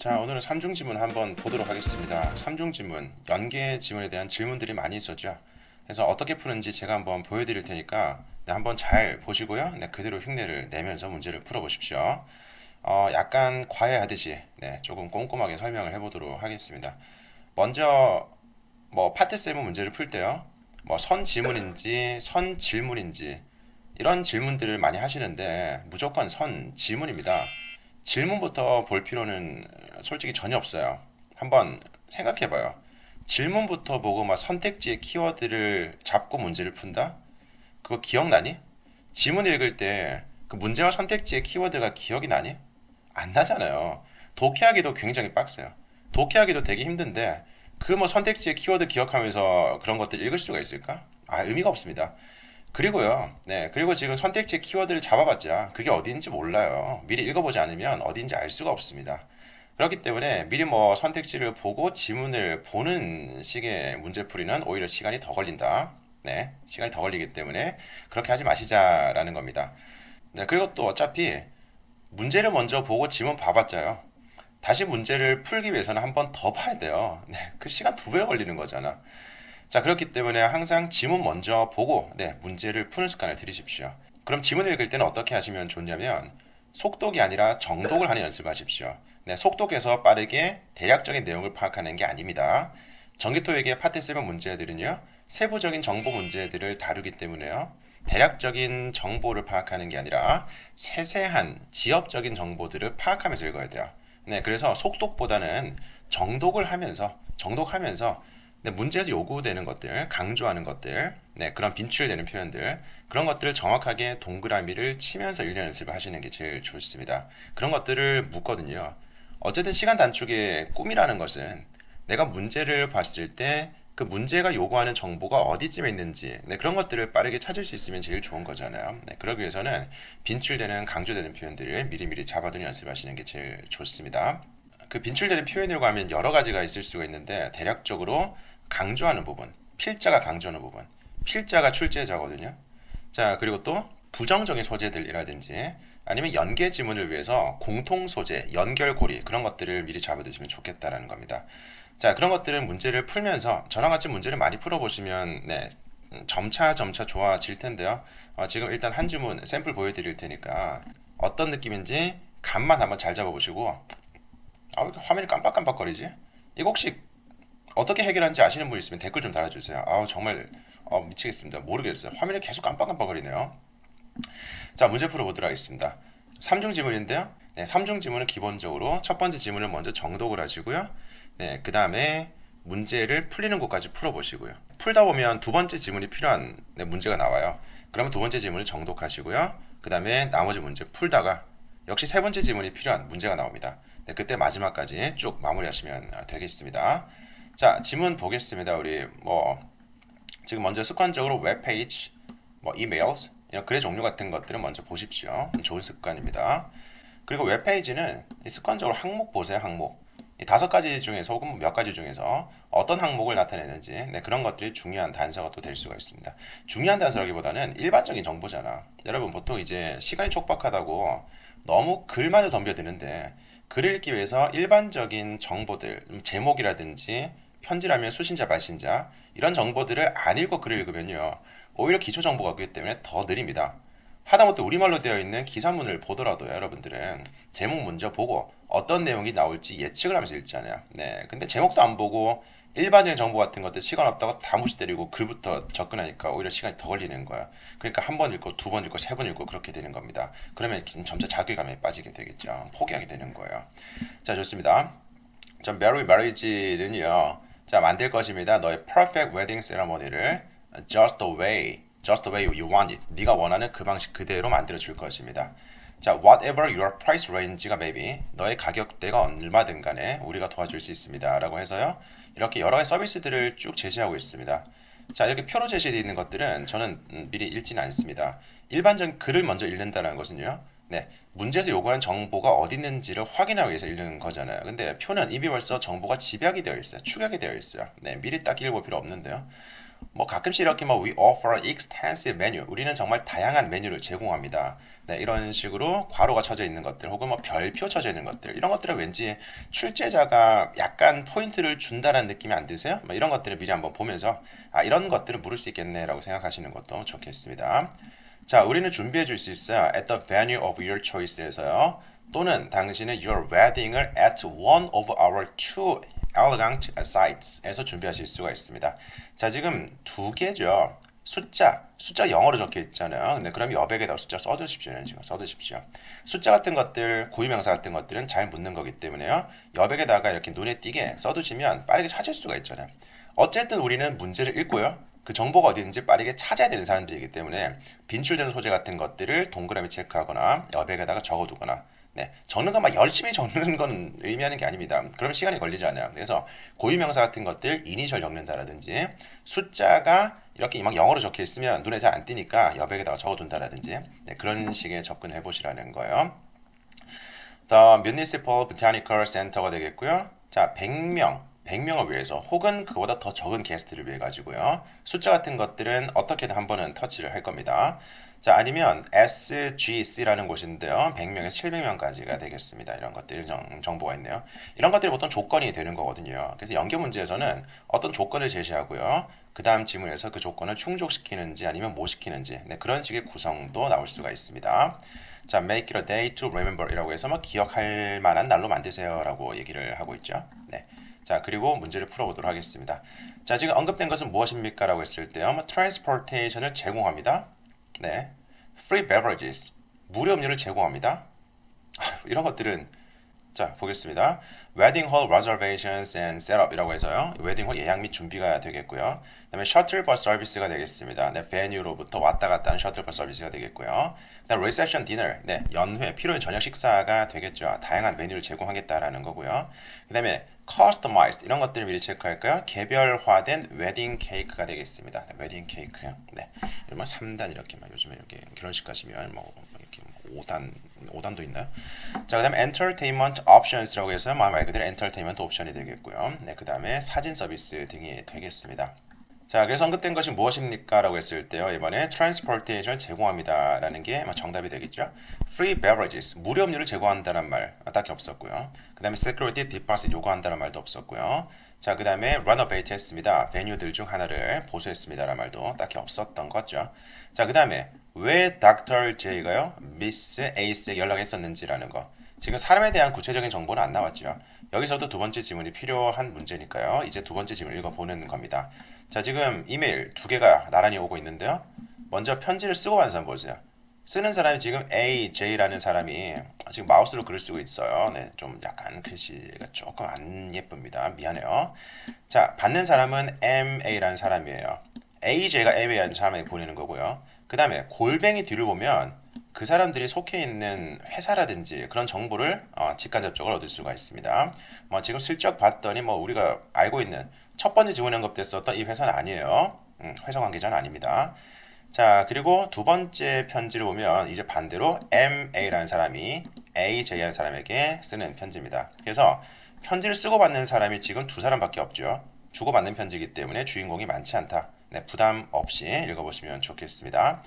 자, 오늘은 삼중 지문 한번 보도록 하겠습니다. 삼중 지문, 연계 지문에 대한 질문들이 많이 있었죠. 그래서 어떻게 푸는지 제가 한번 보여드릴 테니까 한번 잘 보시고요. 그대로 흉내를 내면서 문제를 풀어보십시오. 약간 과외하듯이 조금 꼼꼼하게 설명을 해보도록 하겠습니다. 먼저 파트 7 문제를 풀 때요. 선 지문인지 선 질문인지 이런 질문들을 많이 하시는데 무조건 선 지문입니다. 질문부터 볼 필요는 솔직히 전혀 없어요. 한번 생각해봐요. 질문부터 보고 선택지의 키워드를 잡고 문제를 푼다? 그거 기억나니? 지문 읽을 때 그 문제와 선택지의 키워드가 기억이 나니? 안 나잖아요. 독해하기도 굉장히 빡세요. 독해하기도 되게 힘든데 그 선택지의 키워드 기억하면서 그런 것들 읽을 수가 있을까? 의미가 없습니다. 그리고요, 그리고 지금 선택지 키워드를 잡아봤자 그게 어디인지 몰라요. 미리 읽어보지 않으면 어디인지 알 수가 없습니다. 그렇기 때문에 미리 선택지를 보고 지문을 보는 식의 문제풀이는 오히려 시간이 더 걸린다. 시간이 더 걸리기 때문에 그렇게 하지 마시자라는 겁니다. 그리고 또 어차피 문제를 먼저 보고 지문 봐봤자요. 다시 문제를 풀기 위해서는 한 번 더 봐야 돼요. 그 시간 2배 걸리는 거잖아. 자, 그렇기 때문에 항상 지문 먼저 보고 문제를 푸는 습관을 들이십시오. 그럼 지문 읽을 때는 어떻게 하시면 좋냐면 속독이 아니라 정독을 하는 연습을 하십시오. 속독해서 빠르게 대략적인 내용을 파악하는 게 아닙니다. 전기토익의 파트 7 문제들은요. 세부적인 정보 문제들을 다루기 때문에요. 대략적인 정보를 파악하는 게 아니라 세세한 지엽적인 정보들을 파악하면서 읽어야 돼요. 그래서 속독보다는 정독하면서 문제에서 요구되는 것들, 강조하는 것들, 그런 빈출되는 표현들, 그런 것들을 정확하게 동그라미를 치면서 읽는 연습을 하시는 게 제일 좋습니다. 그런 것들을 묻거든요. 어쨌든 시간 단축의 꿈이라는 것은 내가 문제를 봤을 때 그 문제가 요구하는 정보가 어디쯤에 있는지 그런 것들을 빠르게 찾을 수 있으면 제일 좋은 거잖아요. 그러기 위해서는 빈출되는, 강조되는 표현들을 미리미리 잡아두는 연습을 하시는 게 제일 좋습니다. 그 빈출되는 표현이라고 하면 여러 가지가 있을 수가 있는데 대략적으로 강조하는 부분, 필자가 강조하는 부분, 필자가 출제자거든요. 자, 그리고 또 부정적인 소재들이라든지 아니면 연계 지문을 위해서 공통 소재, 연결고리 그런 것들을 미리 잡아두시면 좋겠다라는 겁니다. 자, 그런 것들은 문제를 풀면서 저랑 같이 문제를 많이 풀어보시면 점차 좋아질 텐데요. 지금 일단 한 주문 샘플 보여드릴 테니까 어떤 느낌인지 감만 한번 잘 잡아보시고 왜 이렇게 화면이 깜빡깜빡거리지? 이거 혹시 어떻게 해결하는지 아시는 분 있으면 댓글 좀 달아주세요. 정말 미치겠습니다. 모르겠어요. 화면이 계속 깜빡깜빡거리네요. 자, 문제 풀어보도록 하겠습니다. 3중 지문인데요. 3중 지문은 기본적으로 첫 번째 지문을 먼저 정독을 하시고요. 그 다음에 문제를 풀리는 곳까지 풀어보시고요. 풀다 보면 두 번째 지문이 필요한 문제가 나와요. 그러면 두 번째 지문을 정독하시고요. 그 다음에 나머지 문제 풀다가 역시 세 번째 지문이 필요한 문제가 나옵니다. 그때 마지막까지 쭉 마무리하시면 되겠습니다. 자, 지문 보겠습니다. 우리 지금 먼저 습관적으로 웹페이지, 이메일스, 이런 글의 종류 같은 것들은 먼저 보십시오. 좋은 습관입니다. 그리고 웹페이지는 습관적으로 항목 보세요. 항목. 이 5가지 중에서 혹은 몇 가지 중에서 어떤 항목을 나타내는지 그런 것들이 중요한 단서가 또 될 수가 있습니다. 중요한 단서라기보다는 일반적인 정보잖아. 여러분 보통 이제 시간이 촉박하다고 너무 글만을 덤벼드는데 글을 읽기 위해서 일반적인 정보들, 제목이라든지 편지라면 수신자, 발신자 이런 정보들을 안 읽고 글을 읽으면요. 오히려 기초 정보가 없기 때문에 더 느립니다. 하다못해 우리말로 되어 있는 기사문을 보더라도 여러분들은 제목 먼저 보고 어떤 내용이 나올지 예측을 하면서 읽잖아요. 근데 제목도 안 보고 일반적인 정보 같은 것들 시간 없다고 다 무시 때리고 글부터 접근하니까 오히려 시간이 더 걸리는 거야. 그러니까 한 번 읽고 두 번 읽고 세 번 읽고 그렇게 되는 겁니다. 그러면 점차 자괴감에 빠지게 되겠죠. 포기하게 되는 거예요. 자, 좋습니다. 전 Mary Marriage는요. 자, 만들 것입니다. 너의 perfect wedding ceremony를 just the way you want it. 네가 원하는 그 방식 그대로 만들어 줄 것입니다. 자, whatever your price range가 maybe 너의 가격대가 얼마든 간에 우리가 도와줄 수 있습니다. 라고 해서요. 이렇게 여러 가지 서비스들을 쭉 제시하고 있습니다. 자, 이렇게 표로 제시되어 있는 것들은 저는 미리 읽지는 않습니다. 일반적인 글을 먼저 읽는다는 것은요. 문제에서 요구하는 정보가 어디 있는지를 확인하기 위해서 읽는 거잖아요. 근데 표는 이미 벌써 정보가 집약이 되어 있어요. 축약이 되어 있어요. 미리 딱 읽을 필요 없는데요. 뭐 가끔씩 이렇게 뭐 we offer extensive menu. 우리는 정말 다양한 메뉴를 제공합니다. 네, 이런 식으로 괄호가 쳐져 있는 것들 혹은 뭐 별표 쳐져 있는 것들 이런 것들은 왠지 출제자가 약간 포인트를 준다는 느낌이 안 드세요? 뭐 이런 것들을 미리 한번 보면서 아 이런 것들은 물을 수 있겠네라고 생각하시는 것도 좋겠습니다. 자, 우리는 준비해 줄 수 있어요. At the venue of your choice에서요. 또는 당신의 your wedding을 at one of our two elegant sites에서 준비하실 수가 있습니다. 자, 지금 두 개죠. 숫자 영어로 적혀 있잖아요. 근데 그럼 여백에다 숫자 써두십시오. 지금 써두십시오. 숫자 같은 것들, 고유명사 같은 것들은 잘 묻는 거기 때문에요. 여백에다가 이렇게 눈에 띄게 써두시면 빠르게 찾을 수가 있잖아요. 어쨌든 우리는 문제를 읽고요. 그 정보가 어디 있는지 빠르게 찾아야 되는 사람들이기 때문에 빈출되는 소재 같은 것들을 동그라미 체크하거나 여백에다가 적어두거나 네, 적는 건 막 열심히 적는 건 의미하는 게 아닙니다. 그러면 시간이 걸리지 않아요. 그래서 고유명사 같은 것들 이니셜 적는다라든지 숫자가 이렇게 막 영어로 적혀 있으면 눈에 잘 안 띄니까 여백에다가 적어둔다라든지 네, 그런 식의 접근을 해보시라는 거예요. The Municipal Botanical Center가 되겠고요. 자, 100명을 위해서 혹은 그보다 더 적은 게스트를 위해 가지고요. 숫자 같은 것들은 어떻게든 한 번은 터치를 할 겁니다. 자, 아니면 SGC라는 곳인데요. 100명에서 700명까지가 되겠습니다. 이런 것들 정보가 있네요. 이런 것들이 보통 조건이 되는 거거든요. 그래서 연계 문제에서는 어떤 조건을 제시하고요. 그 다음 지문에서 그 조건을 충족시키는지 아니면 못 시키는지 네, 그런 식의 구성도 나올 수가 있습니다. 자, make it a day to remember 이라고 해서 뭐 기억할 만한 날로 만드세요 라고 얘기를 하고 있죠. 네. 자, 그리고 문제를 풀어보도록 하겠습니다. 자, 지금 언급된 것은 무엇입니까? 라고 했을 때요. 뭐, transportation을 제공합니다. 네. free beverages. 무료 음료를 제공합니다. 이런 것들은 자, 보겠습니다. wedding hall reservations and setup 이라고 해서요. 웨딩 홀 예약 및 준비가 되겠고요. 그 다음에 셔틀 버스 서비스가 되겠습니다. 네, venue로부터 왔다 갔다 하는 셔틀 버스 서비스가 되겠고요. 그 다음 reception dinner, 네, 연회, 필요한 저녁 식사가 되겠죠. 다양한 메뉴를 제공하겠다라는 거고요. 그 다음에 customized 이런 것들을 미리 체크할까요? 개별화된 웨딩 케이크가 되겠습니다. 네, 웨딩 케이크. 네, 이러면 3단 이렇게만 요즘에 이렇게 결혼식 가시면 뭐 이렇게 5단도 있나요? 자, 그 다음에 entertainment options라고 해서 말 그대로 entertainment 옵션이 되겠고요. 네, 그 다음에 사진 서비스 등이 되겠습니다. 자, 그래서 언급된 것이 무엇입니까? 라고 했을 때요. 이번에 transportation 제공합니다. 라는 게 정답이 되겠죠. free beverages, 무료 음료를 제공한다는 말 딱히 없었고요. 그 다음에 security deposit 요구한다는 말도 없었고요. 자, 그 다음에 renovate 했습니다. 베뉴들 중 하나를 보수했습니다. 라는 말도 딱히 없었던 거죠. 자, 그 다음에 왜 Dr. J가요? Miss Ace에 연락했었는지라는 거. 지금 사람에 대한 구체적인 정보는 안 나왔죠. 여기서도 두 번째 지문이 필요한 문제니까요. 이제 두 번째 지문을 읽어보는 겁니다. 자, 지금 이메일 두 개가 나란히 오고 있는데요. 먼저 편지를 쓰고 가는 사람 보세요. 쓰는 사람이 지금 AJ라는 사람이 지금 마우스로 글을 쓰고 있어요. 네, 좀 약간 글씨가 조금 안 예쁩니다. 미안해요. 자, 받는 사람은 MA라는 사람이에요. AJ가 MA라는 사람에게 보내는 거고요. 그 다음에 골뱅이 뒤를 보면 그 사람들이 속해 있는 회사라든지 그런 정보를 직간접적으로 얻을 수가 있습니다. 뭐 지금 슬쩍 봤더니 뭐 우리가 알고 있는 첫 번째 지문에 언급됐었던 이 회사는 아니에요. 회사 관계자는 아닙니다. 자, 그리고 두 번째 편지를 보면 이제 반대로 MA라는 사람이 AJ라는 사람에게 쓰는 편지입니다. 그래서 편지를 쓰고 받는 사람이 지금 두 사람밖에 없죠. 주고받는 편지이기 때문에 주인공이 많지 않다. 네, 부담 없이 읽어보시면 좋겠습니다.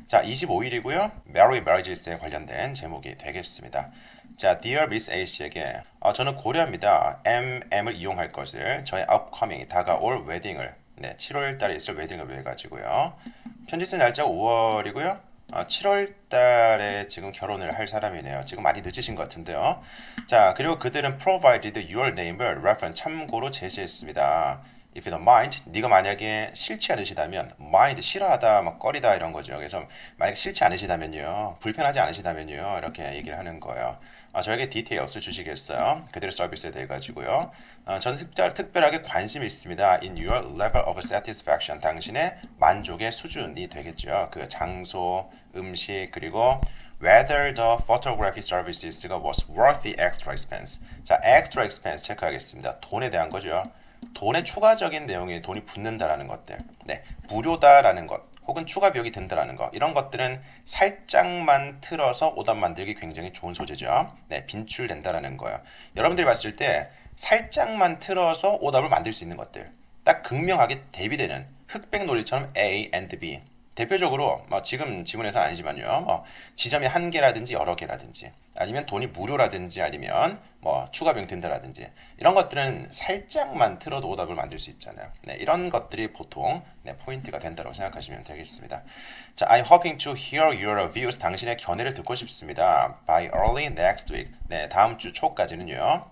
자, 25일이고요. Mary Marriages에 관련된 제목이 되겠습니다. 자, Dear Miss A씨에게 저는 고려합니다. MM을 이용할 것을 저의 upcoming, 다가올 웨딩을 7월 달에 있을 웨딩을 위해 가지고요. 편지 쓴 날짜가 5월이고요. 7월 달에 지금 결혼을 할 사람이네요. 지금 많이 늦으신 것 같은데요. 자, 그리고 그들은 provided your name을 reference 참고로 제시했습니다. If you don't mind, 네가 만약에 싫지 않으시다면, mind 싫어하다, 막 꺼리다 이런 거죠. 그래서 만약에 싫지 않으시다면요, 불편하지 않으시다면요, 이렇게 얘기를 하는 거예요. 저에게 디테일스 주시겠어요? 그들의 서비스에 대해 가지고요. 저는 특별하게 관심이 있습니다. In your level of satisfaction, 당신의 만족의 수준이 되겠죠. 그 장소, 음식 그리고 whether the photography services가 was worth the extra expense. 자, extra expense 체크하겠습니다. 돈에 대한 거죠. 돈에 추가적인 내용이 돈이 붙는다라는 것들, 네, 무료다라는 것, 혹은 추가 비용이 든다라는 것, 이런 것들은 살짝만 틀어서 오답 만들기 굉장히 좋은 소재죠. 네, 빈출된다라는 거예요. 여러분들이 봤을 때 살짝만 틀어서 오답을 만들 수 있는 것들, 딱 극명하게 대비되는 흑백 논리처럼 A and B. 대표적으로 뭐 지금 지문에서는 아니지만요. 뭐 지점이 한 개라든지 여러 개라든지 아니면 돈이 무료라든지 아니면 뭐 추가 비용 든다라든지 이런 것들은 살짝만 틀어도 오답을 만들 수 있잖아요. 네, 이런 것들이 보통 네, 포인트가 된다고 생각하시면 되겠습니다. 자, I'm hoping to hear your views. 당신의 견해를 듣고 싶습니다. By early next week. 네, 다음 주 초까지는요.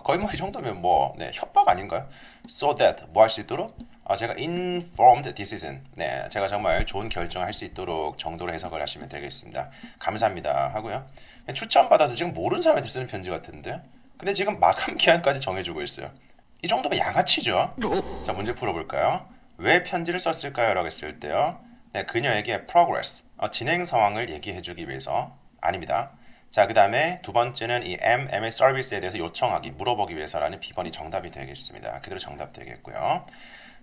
거의 뭐 이 정도면 뭐 네, 협박 아닌가요? So that 뭐 할 수 있도록 제가 informed decision. 네, 제가 정말 좋은 결정을 할 수 있도록 정도로 해석을 하시면 되겠습니다. 감사합니다 하고요. 추천받아서 지금 모르는 사람한테 쓰는 편지 같은데, 근데 지금 마감 기한까지 정해주고 있어요. 이 정도면 양아치죠. 자, 문제 풀어볼까요? 왜 편지를 썼을까요? 라고 했을 때요. 네, 그녀에게 progress, 진행 상황을 얘기해주기 위해서 아닙니다. 자, 그 다음에 두 번째는 이 MM의 서비스에 대해서 요청하기, 물어보기 위해서라는 B번이 정답이 되겠습니다. 그대로 정답 되겠고요.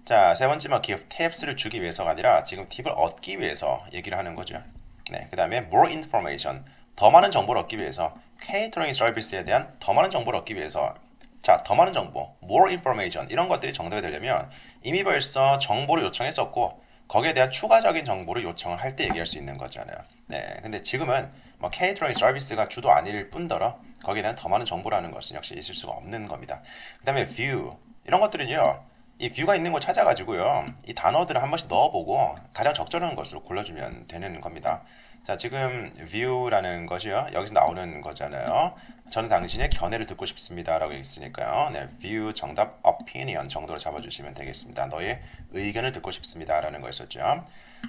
자, 세 번째 give tips를 주기 위해서가 아니라 지금 팁을 얻기 위해서 얘기를 하는 거죠. 네, 그 다음에 more information, 더 많은 정보를 얻기 위해서, 케이터링 서비스에 대한 더 많은 정보를 얻기 위해서. 자, 더 많은 정보, more information 이런 것들이 정답이 되려면 이미 벌써 정보를 요청했었고 거기에 대한 추가적인 정보를 요청을 할 때 얘기할 수 있는 거잖아요. 네, 근데 지금은 뭐 케이터링 서비스가 주도 아닐 뿐더러 거기에 대한 더 많은 정보라는 것은 역시 있을 수가 없는 겁니다. 그 다음에 view 이런 것들은요, 이 뷰가 있는 거 찾아가지고요, 이 단어들을 한 번씩 넣어보고 가장 적절한 것으로 골라주면 되는 겁니다. 자, 지금 view라는 것이요, 여기서 나오는 거잖아요. 저는 당신의 견해를 듣고 싶습니다 라고 했으니까요. 네, view 정답 opinion 정도로 잡아주시면 되겠습니다. 너의 의견을 듣고 싶습니다 라는 거였었죠.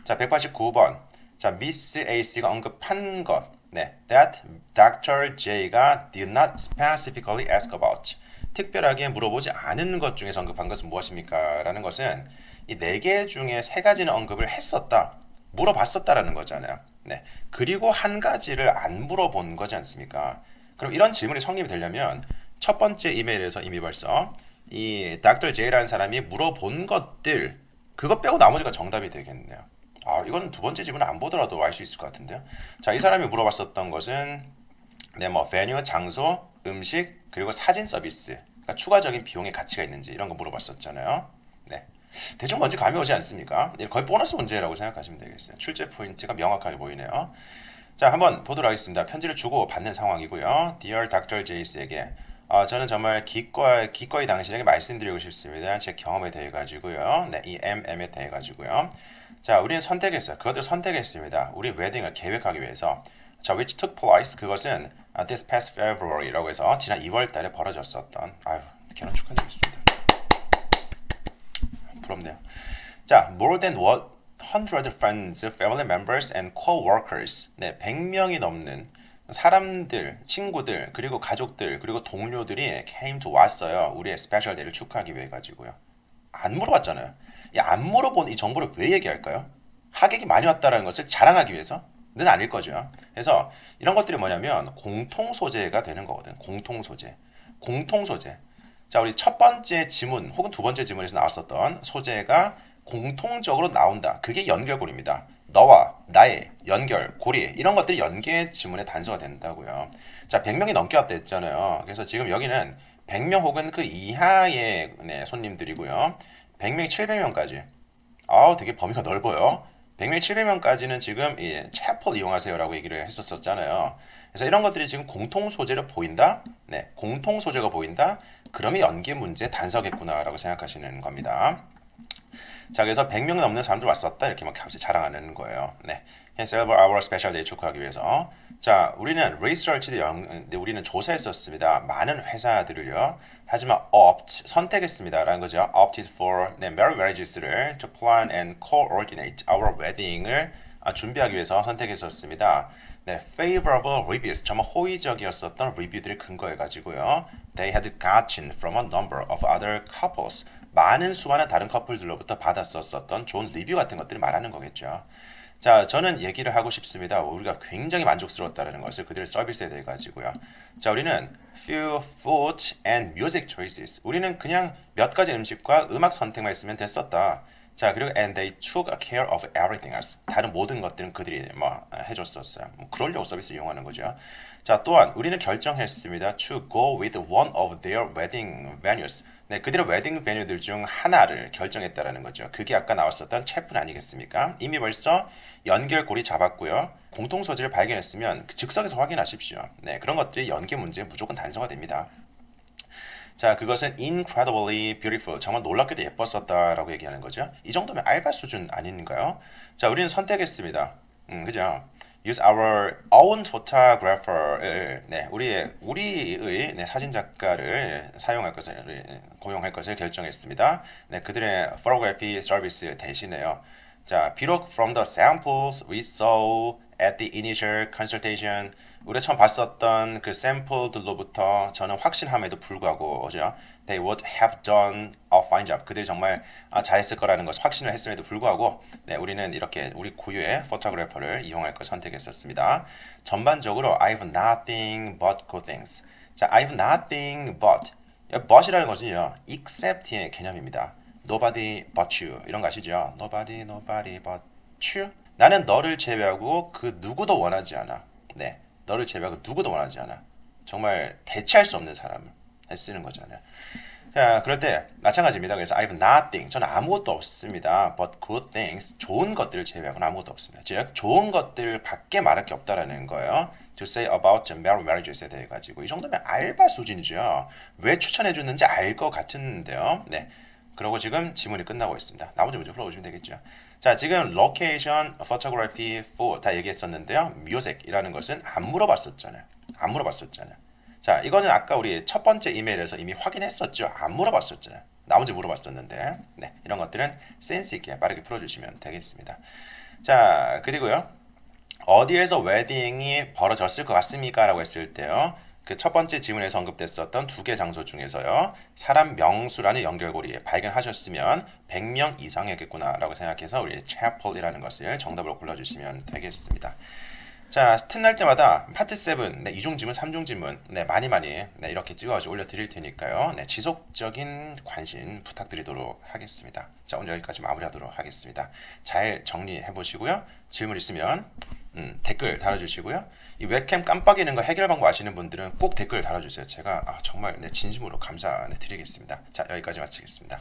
자, 189번. 자, Miss A씨가 언급한 것. 네, that Dr. J가 did not specifically ask about. 특별하게 물어보지 않은 것 중에서 언급한 것은 무엇입니까? 라는 것은 이 네 개 중에 세 가지는 언급을 했었다, 물어봤었다라는 거잖아요. 네, 그리고 한 가지를 안 물어본 거지 않습니까? 그럼 이런 질문이 성립이 되려면 첫 번째 이메일에서 이미 벌써 이 Dr. J라는 사람이 물어본 것들, 그것 빼고 나머지가 정답이 되겠네요. 이건 두 번째 질문을 안 보더라도 알 수 있을 것 같은데요. 자, 이 사람이 물어봤었던 것은 네, 뭐 venue, 장소, 음식, 그리고 사진 서비스, 그러니까 추가적인 비용의 가치가 있는지 이런 거 물어봤었잖아요. 네, 대충 뭔지 감이 오지 않습니까? 거의 보너스 문제라고 생각하시면 되겠어요. 출제 포인트가 명확하게 보이네요. 자, 한번 보도록 하겠습니다. 편지를 주고 받는 상황이고요. Dear Dr. Jace에게 저는 정말 기꺼이 당신에게 말씀드리고 싶습니다. 제 경험에 대해 가지고요. 네, 이 MM에 대해 가지고요. 자, 우리는 선택했어요. 그것을 선택했습니다. 우리 웨딩을 계획하기 위해서. 자, which took place, 그것은 this past February라고 해서 지난 2월 달에 벌어졌었던, 결혼 축하드리겠습니다. 부럽네요. 자, more than 100 friends, family members and co-workers. 네, 100명이 넘는 사람들, 친구들, 그리고 가족들, 그리고 동료들이 came to 왔어요. 우리의 스페셜 데이를 축하하기 위해 가지고요. 안 물어봤잖아요. 안 물어본 이 정보를 왜 얘기할까요? 하객이 많이 왔다는 것을 자랑하기 위해서? 는 아닐 거죠. 그래서 이런 것들이 뭐냐면 공통 소재가 되는 거거든. 공통 소재. 자, 우리 첫 번째 지문 혹은 두 번째 지문에서 나왔었던 소재가 공통적으로 나온다. 그게 연결고리입니다. 너와 나의 연결고리, 이런 것들이 연계 지문의 단서가 된다고요. 자, 100명이 넘게 왔다 했잖아요. 그래서 지금 여기는 100명 혹은 그 이하의 손님들이고요. 100명, 700명까지. 되게 범위가 넓어요. 100명, 700명까지는 지금 채플 이용하세요라고 얘기를 했었잖아요. 그래서 이런 것들이 지금 공통 소재로 보인다. 네, 공통 소재가 보인다. 그러면 연계 문제 단서겠구나라고 생각하시는 겁니다. 자, 그래서 100명 넘는 사람들 왔었다 이렇게 막 갑자기 자랑하는 거예요. 네, celebrate our special day 축하하기 위해서. 자, 우리는 우리는 조사했었습니다. 많은 회사들을요. 하지만 선택했습니다라는 거죠. opted for marriage marriages를 to plan and coordinate our wedding을 준비하기 위해서 선택했었습니다. 네, favorable reviews, 정말 호의적이었었던 리뷰들을 근거해 가지고요. They had gotten from a number of other couples. 많은 수많은 다른 커플들로부터 받았었던 좋은 리뷰 같은 것들을 말하는 거겠죠. 자, 저는 얘기를 하고 싶습니다. 우리가 굉장히 만족스러웠다는 것을 그들의 서비스에 대해 가지고요. 자, 우리는 few food and music choices. 우리는 그냥 몇 가지 음식과 음악 선택만 했으면 됐었다. 자, 그리고 and they took care of everything else. 다른 모든 것들은 그들이 뭐 해줬었어요. 뭐 그러려고 서비스 이용하는 거죠. 자, 또한 우리는 결정했습니다. To go with one of their wedding venues. 네, 그들의 웨딩 베뉴들 중 하나를 결정했다라는 거죠. 그게 아까 나왔었던 채플 아니겠습니까? 이미 벌써 연결고리 잡았고요. 공통 소지를 발견했으면 즉석에서 확인하십시오. 네, 그런 것들이 연계 문제에 무조건 단서가 됩니다. 자, 그것은 incredibly beautiful. 정말 놀랍게도 예뻤었다라고 얘기하는 거죠. 이 정도면 알바 수준 아닌가요? 자, 우리는 선택했습니다. 그죠? Use our own photographer. 네, 우리의 네, 사진 작가를 사용할 것을 고용할 것을 결정했습니다. 네, 그들의 photography 서비스 대신에요. 자, 비록 from the samples we saw at the initial consultation, 우리가 처음 봤었던 그 샘플들로부터 저는 확신함에도 불구하고, 그죠? They would have done a fine job. 그들이 정말 잘했을 거라는 것을 확신을 했음에도 불구하고, 네, 우리는 이렇게 우리 고유의 포토그래퍼를 이용할 걸 선택했었습니다. 전반적으로 I've nothing but good things. 자, I've nothing but. but이라는 것은요, except의 개념입니다. Nobody but you. 이런 거 아시죠? Nobody but you. 나는 너를 제외하고 그 누구도 원하지 않아. 네, 너를 제외하고 누구도 원하지 않아. 정말 대체할 수 없는 사람을 쓰는 거잖아요. 자, 그럴 때 마찬가지입니다. 그래서 I've nothing. 저는 아무것도 없습니다. But good things. 좋은 것들을 제외하고는 아무것도 없습니다. 즉, 좋은 것들 밖에 말할 게 없다라는 거예요. To say about marriage에 대해 가지고 이 정도면 알바 수준이죠. 왜 추천해 줬는지 알 것 같은데요. 네. 그러고 지금 지문이 끝나고 있습니다. 나머지 문제 풀어보시면 되겠죠. 자, 지금 location, photography, for 다 얘기했었는데요. music이라는 것은 안 물어봤었잖아요. 안 물어봤었잖아요. 자, 이거는 아까 우리 첫 번째 이메일에서 이미 확인했었죠. 안 물어봤었잖아요. 나머지 물어봤었는데, 네, 이런 것들은 센스 있게 빠르게 풀어주시면 되겠습니다. 자, 그리고요. 어디에서 웨딩이 벌어졌을 것 같습니까? 라고 했을 때요. 그 첫 번째 지문에서 언급됐었던 두 개 장소 중에서요. 사람 명수라는 연결고리 발견하셨으면 100명 이상이겠구나 라고 생각해서 우리 chapel이라는 것을 정답으로 골라주시면 되겠습니다. 자, 틈날 때마다 파트 7, 네, 2중 지문, 3중 지문 네, 많이 네, 이렇게 찍어가지고 올려드릴 테니까요. 네, 지속적인 관심 부탁드리도록 하겠습니다. 자, 오늘 여기까지 마무리하도록 하겠습니다. 잘 정리해 보시고요. 질문 있으면 댓글 달아주시고요. 이 웹캠 깜빡이는 거 해결 방법 아시는 분들은 꼭 댓글 달아주세요. 제가 정말 진심으로 감사드리겠습니다. 자, 여기까지 마치겠습니다.